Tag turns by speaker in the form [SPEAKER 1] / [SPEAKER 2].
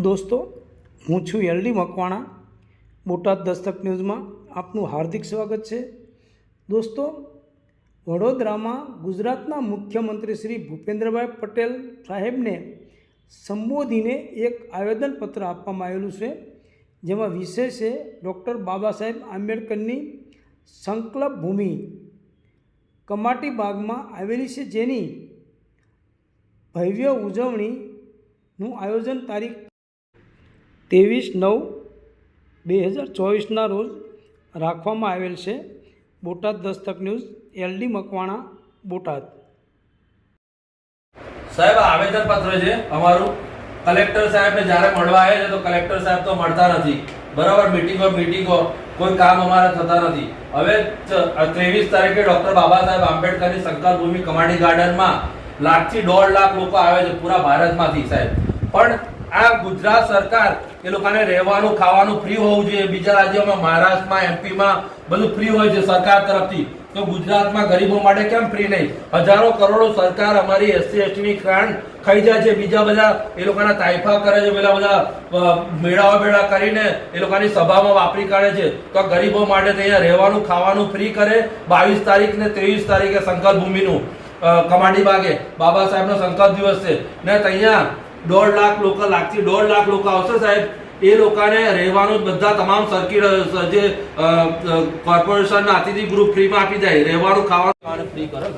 [SPEAKER 1] દોસ્તો, હું છું એલડી મકવાણા. બોટાદ દસ્તક ન્યૂઝમાં આપનું હાર્દિક સ્વાગત છે. દોસ્તો, વડોદરામાં ગુજરાતના મુખ્યમંત્રી શ્રી ભૂપેન્દ્રભાઈ પટેલ સાહેબને સંબોધીને એક આવેદનપત્ર આપવામાં આવેલું છે, જેમાં વિષય છે ડૉક્ટર બાબા સાહેબ આંબેડકરની સંકલ્પ ભૂમિ કમાટી બાગમાં આવેલી છે, જેની ભવ્ય ઉજવણીનું આયોજન તારીખ 23/9/2024 રોજ રાખવામાં આવેલ છે. Botad Dastak news, LD Makwana, Botad.
[SPEAKER 2] સાહેબ, આવેદનપત્ર છે અમારું. કલેક્ટર સાહેબને જ્યારે મળવા આવે છે તો કલેક્ટર સાહેબ તો મળતા નથી. બરાબર, મીટિંગો કોઈ કામ અમારા થતા નથી. હવે 23 તારીખે ડોક્ટર બાબા સાહેબ આંબેડકરની સંકલ્પ ભૂમિ કમાટી ગાર્ડનમાં 1 થી 1.5 લાખ લોકો આવે છે પૂરા ભારતમાંથી. સાહેબ, પણ આ ગુજરાત સરકાર એ લોકોને રહેવાનું ખાવાનું ફ્રી હોવું જોઈએ. બીજા રાજ્યોમાં, મહારાષ્ટ્રમાં, એમપીમાં બધું ફ્રી હોય છે સરકાર તરફથી, તો ગુજરાતમાં ગરીબો માટે કેમ ફ્રી નહીં? હજારો કરોડો સરકાર અમારી SC ST ની ગ્રાન્ટ ખાઈ જાય છે. બીજા બધા એ લોકોના તાઇફા કરે છે, પેલા બધા મેળા કરીને એ લોકોની સભામાં વાપરી કાઢે છે. તો ગરીબો માટે અહીંયા રહેવાનું ખાવાનું ફ્રી કરે. 22 તારીખ ને 23 તારીખે સંકલ્પ ભૂમિનું કમાટી બાગે બાબા સાહેબનો સંકલ્પ દિવસ છે ને ત્યાં 1.5 લાખ લોકો, 1 થી 1.5 લાખ લોકો આવશે. સાહેબ, એ લોકોને રહેવાનું બધા તમામ સર્કિટ જે કોર્પોરેશન અતિથિ ગ્રુપ ફ્રીમાં આપી જાય. રહેવાનું ખાવાનું ફ્રી કરે.